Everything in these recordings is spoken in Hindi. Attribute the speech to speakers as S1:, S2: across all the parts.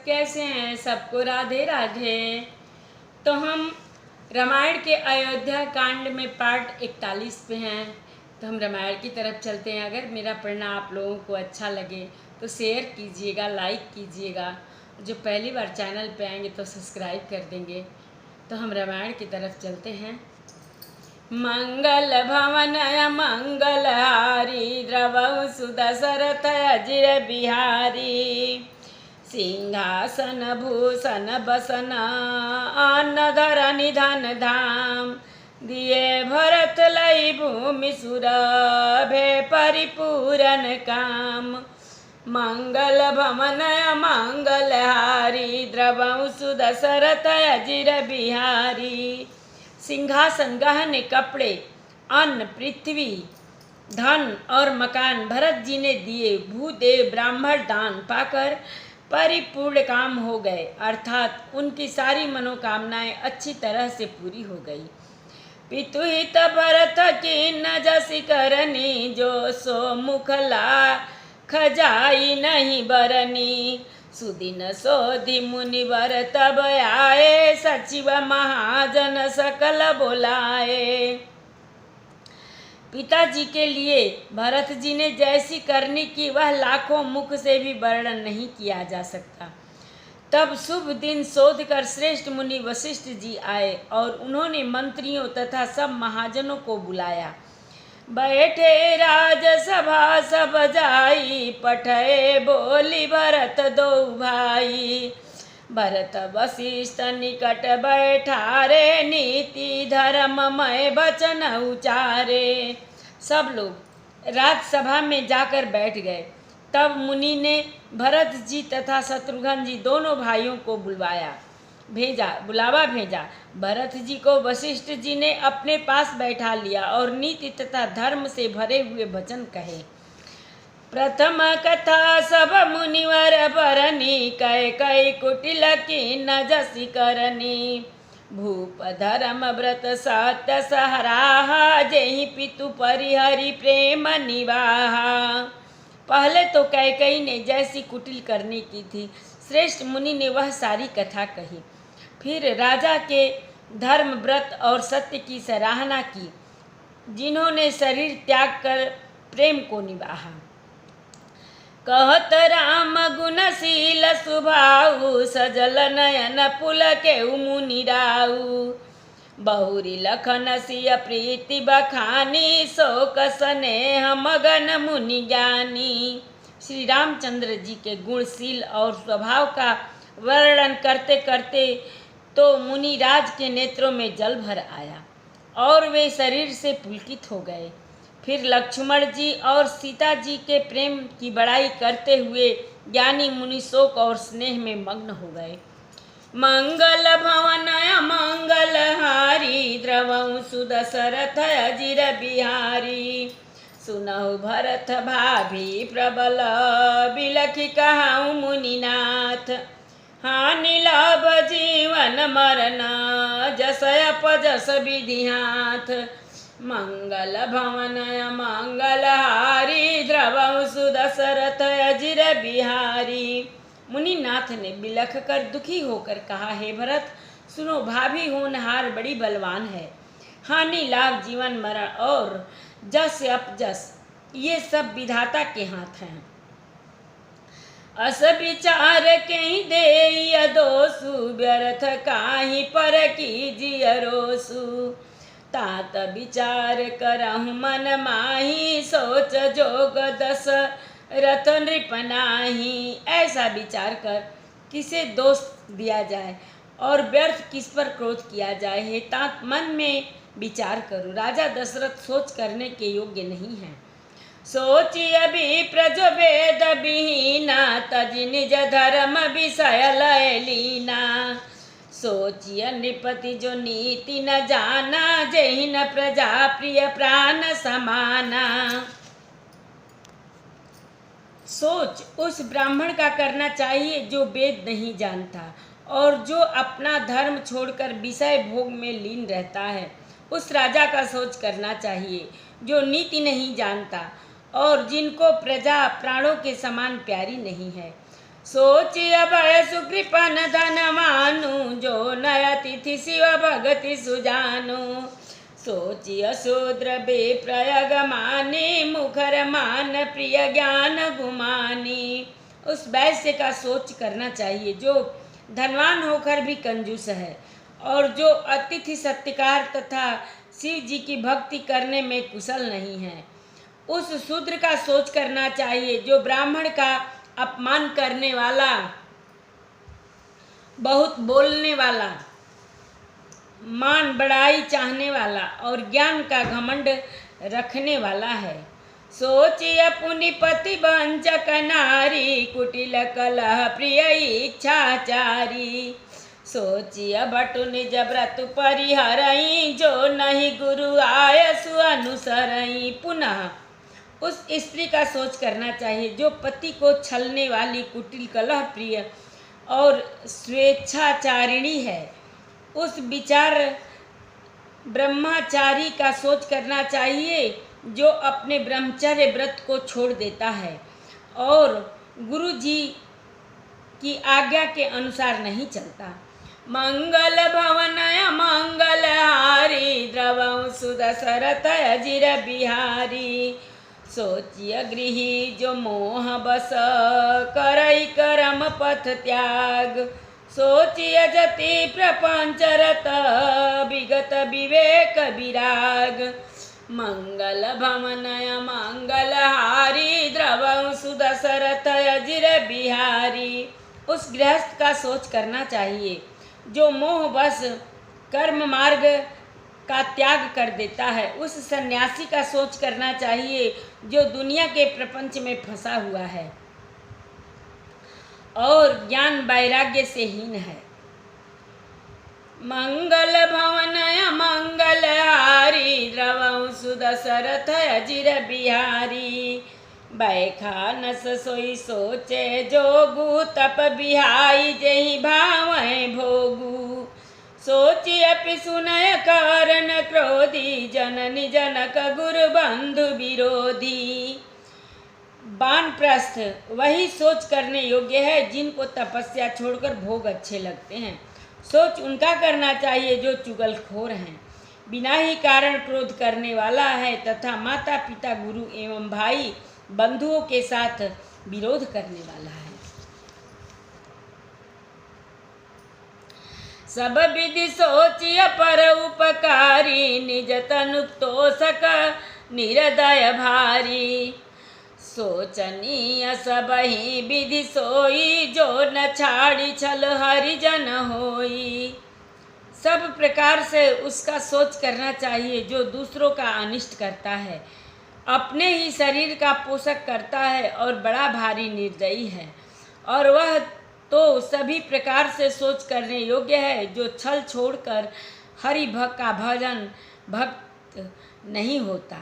S1: कैसे हैं सबको राधे राधे। तो हम रामायण के अयोध्या कांड में पार्ट 41 पे हैं। तो हम रामायण की तरफ चलते हैं। अगर मेरा पढ़ना आप लोगों को अच्छा लगे तो शेयर कीजिएगा, लाइक कीजिएगा। जो पहली बार चैनल पे आएंगे तो सब्सक्राइब कर देंगे। तो हम रामायण की तरफ चलते हैं। मंगल भवन मंगलहारी द्रवहु सुदशरथ अजिर बिहारी। सिंहासन भूषण बसन अन्न धर निधन धाम। दिए भरत लई भूमि सुरभे परिपूरन काम। मंगल भवन मंगलहारी द्रवहु सुदशरथ अजिर बिहारी। सिंहासन, गहने, कपड़े, अन्न, पृथ्वी, धन और मकान भरत जी ने दिए। भूदेव ब्राह्मण दान पाकर परिपूर्ण काम हो गए, अर्थात उनकी सारी मनोकामनाएं अच्छी तरह से पूरी हो गई। पितुहित भरत की न जसि करनी, जो सो मुख लाख जाई नहीं बरनी। सुदिन सोधि मुनिवर तब आए, सचिव महाजन सकल बोलाए। पिताजी के लिए भरत जी ने जैसी करनी की वह लाखों मुख से भी वर्णन नहीं किया जा सकता। तब शुभ दिन शोध कर श्रेष्ठ मुनि वशिष्ठ जी आए और उन्होंने मंत्रियों तथा सब महाजनों को बुलाया। बैठे राजसभा सब जाई, पठे बोली भरत दो भाई। भरत वशिष्ठ निकट बैठारे, नीति धर्ममय वचन उचारे। सब लोग राजसभा में जाकर बैठ गए। तब मुनि ने भरत जी तथा शत्रुघ्न जी दोनों भाइयों को बुलावा भेजा। भरत जी को वशिष्ठ जी ने अपने पास बैठा लिया और नीति तथा धर्म से भरे हुए वचन कहे। प्रथम कथा सब मुनिवर बरनी, कै कै कुटिल की न जसि करनी। भूप धर्म व्रत सत्य सहराहा, जेहि पितु परिहरि प्रेम निवाहा। पहले तो कैकेयी ने जैसी कुटिल करनी की थी, श्रेष्ठ मुनि ने वह सारी कथा कही। फिर राजा के धर्म व्रत और सत्य की सराहना की, जिन्होंने शरीर त्याग कर प्रेम को निभाया। कहत राम गुणशील सुभाऊ, सजल नयन पुलके मुनि राऊ। बहुरी लखन सिय प्रीति बखानी, शोक स्नेह मगन मुनि ज्ञानी। श्री रामचंद्र जी के गुणशील और स्वभाव का वर्णन करते करते तो मुनिराज के नेत्रों में जल भर आया और वे शरीर से पुलकित हो गए। फिर लक्ष्मण जी और सीता जी के प्रेम की बड़ाई करते हुए ज्ञानी मुनि शोक और स्नेह में मग्न हो गए। मंगल भवन मंगलहारी, द्रवहु सुदशरथ अजिर बिहारी। सुनहु भरत भाभी प्रबल, बिलखि कहउँ मुनिनाथ। हानि लाभ जीवन मरण, जस अपजस विधि हाथ। मंगल भवन मंगलहारी, द्रवहु सुदशरथ अजिर बिहारी। मुनिनाथ ने बिलख कर दुखी होकर कहा, हे भरत सुनो, भाभी होनहार बड़ी बलवान है। हानि लाभ जीवन मरण और जस अपजस ये सब विधाता के हाथ हैं। अस विचार कहीं दे दोषु, व्यर्थ काहि पर कीजिए रोसु। तात विचार करहु मन माही, सोच जोग दस रथ नृप नाही। ऐसा विचार कर किसे दोष दिया जाए और व्यर्थ किस पर क्रोध किया जाए। हे तात मन में विचार करो, राजा दशरथ सोच करने के योग्य नहीं है। सोची अभी प्रज वेद विहीना, तजि निज धर्म विषय लय लीना। सोचिय नृपति जो नीति न जाना, जेहि न प्रजा प्रिय प्राण समाना। सोच उस ब्राह्मण का करना चाहिए जो वेद नहीं जानता और जो अपना धर्म छोड़कर विषय भोग में लीन रहता है। उस राजा का सोच करना चाहिए जो नीति नहीं जानता और जिनको प्रजा प्राणों के समान प्यारी नहीं है। सोचि अभय सुकृपन धन मानु, जो नय तिथि शिव भगति सुजानु। सोचिय शूद्र बेप्रयग माने, मुखर मान प्रिय ज्ञान गुमानी। उस वैश्य का सोच करना चाहिए जो धनवान होकर भी कंजूस है, और जो अतिथि सत्कार तथा शिव जी की भक्ति करने में कुशल नहीं है। उस शूद्र का सोच करना चाहिए जो ब्राह्मण का अपमान करने वाला, बहुत बोलने वाला, मान बढ़ाई चाहने वाला और ज्ञान का घमंड रखने वाला है। सोचिय पुनि पति वंचक नारी, कुटिल कलह प्रिय इच्छाचारी। सोचिय भटु निज व्रत परिहरई, जो नहीं गुरु आयसु अनुसरई। पुनः उस स्त्री का सोच करना चाहिए जो पति को छलने वाली, कुटिल कलह प्रिय और स्वेच्छाचारिणी है। उस विचार ब्रह्मचारी का सोच करना चाहिए जो अपने ब्रह्मचर्य व्रत को छोड़ देता है और गुरु जी की आज्ञा के अनुसार नहीं चलता। मंगल भवनय मंगल हारी, द्रवं सुदशरथ अजिर बिहारी। सोचिय गृही जो मोह बस, करई करम पथ त्याग। सोचिय जति प्रपंच रत, विगत विवेक विराग। मंगल भवनय मंगल हारी, द्रवं सुदशरथ अजिर बिहारी। उस गृहस्थ का सोच करना चाहिए जो मोह बस कर्म मार्ग का त्याग कर देता है। उस सन्यासी का सोच करना चाहिए जो दुनिया के प्रपंच में फंसा हुआ है और ज्ञान वैराग्य से हीन है। मंगल भवनय मंगल हारी, द्रवं सुदशरथ अजिर बिहारी। बैखानस सोई सोचे जोगु, तप बिहाई जेहि भावै भोगु। सोचि अपि सुनय कारण क्रोधी, जननी जनक गुरु बंधु विरोधी। वानप्रस्थ वही सोच करने योग्य है जिनको तपस्या छोड़कर भोग अच्छे लगते हैं। सोच उनका करना चाहिए जो चुगलखोर हैं, बिना ही कारण क्रोध करने वाला है तथा माता पिता गुरु एवं भाई बंधुओं के साथ विरोध करने वाला है। सब विधि सोचिय पर उपकारी, निज तनु तोषक निरदय भारी। सोचनीय सबहि विधि सोई, जो न छाड़ी छल हरिजन होई। सब प्रकार से उसका सोच करना चाहिए जो दूसरों का अनिष्ट करता है, अपने ही शरीर का पोषक करता है और बड़ा भारी निर्दयी है। और वह तो सभी प्रकार से सोच करने योग्य है जो छल छोड़कर हरि भक्त का भजन भक्त नहीं होता।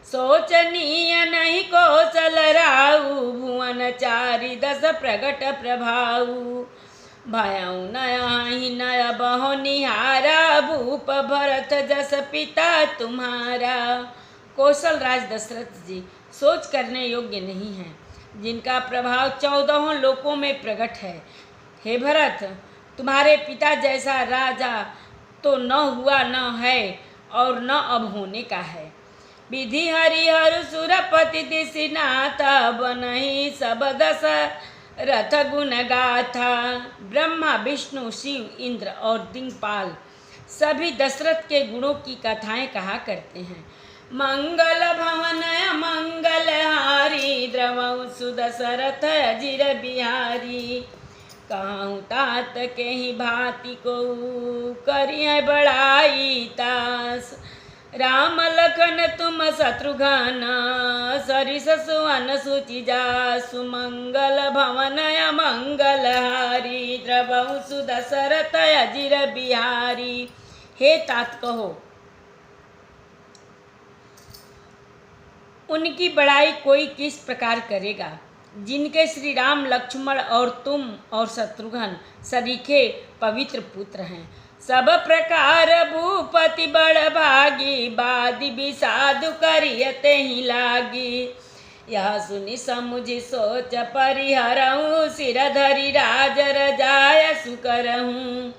S1: सोचनीय नहीं कौशल राऊ, भुवन चारि दस प्रगट प्रभाऊ। भयऊ नय नय बहो निहारा, भूप भरत जस पिता तुम्हारा। कौशल राज दशरथ जी सोच करने योग्य नहीं हैं, जिनका प्रभाव 14 लोकों में प्रकट है। हे भरत, तुम्हारे पिता जैसा राजा तो न हुआ न है और न अब होने का है। विधि हरिहर सुरपति दिशिनाथ, बनहि सब दस रथ गुण गाथा। ब्रह्मा विष्णु शिव इंद्र और दिक्पाल सभी दशरथ के गुणों की कथाएं कहा करते हैं। मंगल भवनय मंगल हारी, द्रवं सुदशरथ अजिर बिहारी। कहूँ तात के ही भांति को, करिय बड़ाई तास। राम लखन तुम शत्रुघ्न, सरिस सुवन सुचि जासु। मंगल भवनय मंगल हारी, द्रवं सुदशरथ अजिर बिहारी। हे तात कहो, उनकी बड़ाई कोई किस प्रकार करेगा जिनके श्री राम लक्ष्मण और तुम और शत्रुघ्न सरीखे पवित्र पुत्र हैं। सब प्रकार भूपति बड़ भागी, बादि विषाद करियते ही लागी। यह सुनि समुझि सोच परिहरऊँ, सिर धरि राज रजाय सुकरहूँ।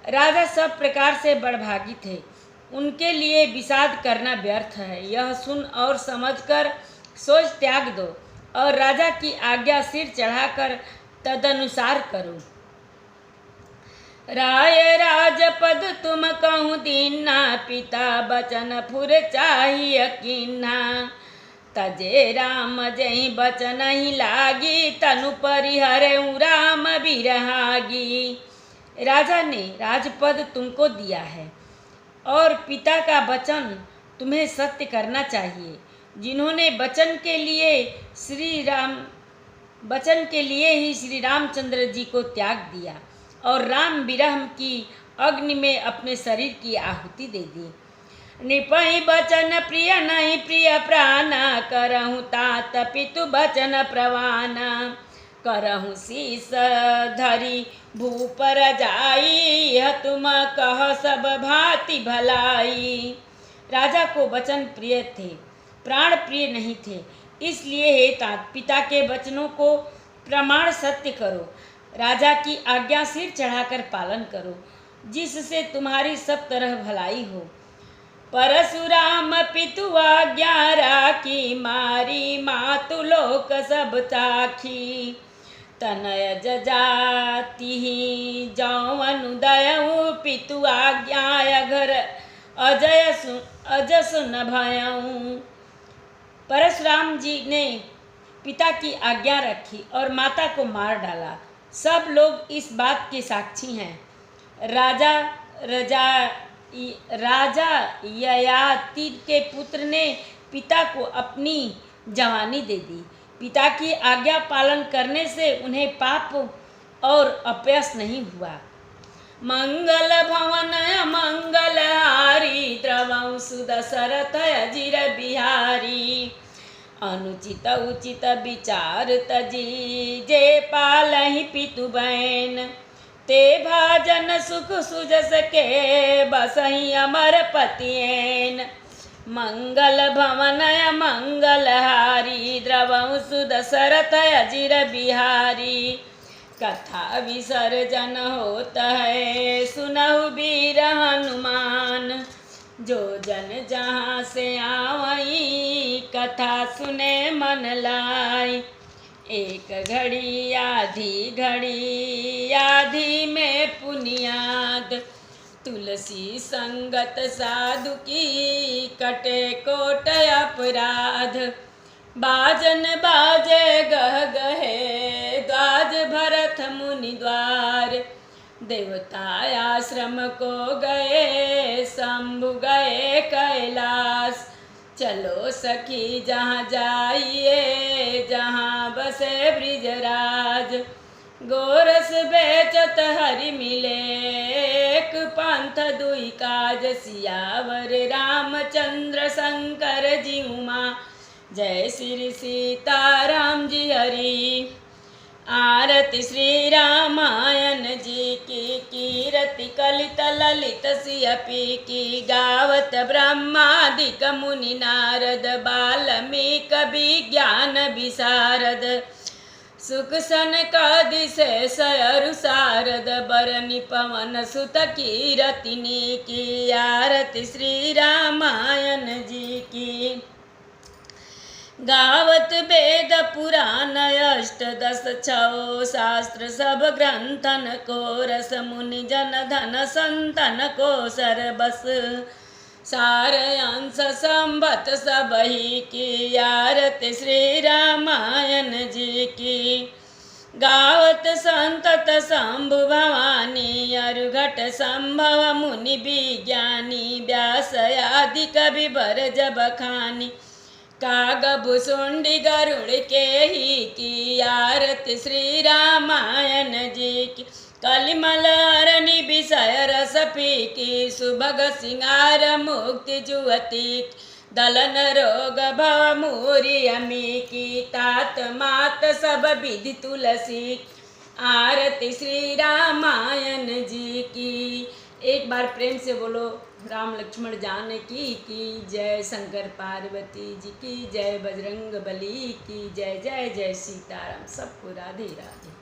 S1: राजा सब प्रकार से बड़भागी थे, उनके लिए विषाद करना व्यर्थ है। यह सुन और समझकर सोच त्याग दो और राजा की आज्ञा सिर चढ़ाकर तदनुसार करो। राय राजपद तुम कहूँ दीना, पिता बचन फुर चाहिए कीन्हा। तजे राम जहि बचन ही लागी, तनु परिहरऊँ राम बिरहागी। राजा ने राजपद तुमको दिया है और पिता का वचन तुम्हें सत्य करना चाहिए। जिन्होंने वचन के लिए ही श्री रामचंद्र जी को त्याग दिया और राम विरह की अग्नि में अपने शरीर की आहुति दे दी। निपहि बचन प्रिय नहीं प्रिय प्राणा, करहूँ तात पितु बचन प्रवाना। करहूँ शीस धरि भूपर जाई, यह तुम कह सब भांति भलाई। राजा को वचन प्रिय थे, प्राण प्रिय नहीं थे, इसलिए हे तात पिता के वचनों को प्रमाण सत्य करो। राजा की आज्ञा सिर चढ़ाकर पालन करो, जिससे तुम्हारी सब तरह भलाई हो। परशुराम पितु आज्ञा राखी, मारी मातु लोक सब ताखी। तनय जजाति जौवन दयऊँ, पितु आज्ञा घर अजस न भयऊँ। परशुराम जी ने पिता की आज्ञा रखी और माता को मार डाला। सब लोग इस बात के साक्षी हैं। राजा ययाति के पुत्र ने पिता को अपनी जवानी दे दी। पिता की आज्ञा पालन करने से उन्हें पाप और अपयश नहीं हुआ। मंगल भवन मंगलहारी, द्रवं सुदशरथ अजिर बिहारी। अनुचित उचित विचार तजी, जे पालहि पितु बैन। ते भाजन सुख सुजस के, बसहि अमर पतियेन। मंगल भवन मंगलहारी, द्रवं सुदशरथ अजिर बिहारी। कथा विसर्जन होता है, सुनहु वीर हनुमान। जो जन जहाँ से आवई, कथा सुने मन लाई। एक घड़ी आधी में पुनियाद, तुलसी संगत साधु की, कटे कोट अपराध। बाजन बाजे गह गहे, द्वाज भरत मुनि द्वार। देवता आश्रम को गए, शंभु गए कैलाश। चलो सखी जहाँ जाइए, जहाँ बसे ब्रिजराज। गोरस बेचत हरि मिले, एक पंथ दुई काज। सियावर रामचंद्र शंकर जी उमा, जय श्री सीताराम जी हरि। आरती श्री रामायण जी की, कीरति कलित ललित सियपी की। गावत ब्रह्मादिक मुनि नारद, वाल्मीकि विज्ञान विशारद। सुख सनकादि शेष अरु शारद, बरनि पवन सुत कीरतिनी की। आरती श्री रामायण जी की। गावत वेद पुराण अष्टदश छौ, शास्त्र सब ग्रंथन को। रस मुनि जन धन संतन को सरबस, सार अंश संबत सबही की। आरती श्री रामायण जी की। गावत संतत शंभु भवानी, अरुघट संभव मुनि विज्ञानी। व्यास आदि कवि बर जब खानी, काग भुसुंडी गरुड़ के ही की। आरती श्री रामायण जी की। कलिमल अरनि विषय रस पीकी, सुभग सिंगार मुक्ति जुवती। दलन रोग भव मूरी अमी की, तात मात सब विधि तुलसी। आरती श्री रामायण जी की। एक बार प्रेम से बोलो राम लक्ष्मण जानकी की जय, शंकर पार्वती जी की जय, बजरंग बली की जय। जय जय सीताराम। सबको राधे राधे।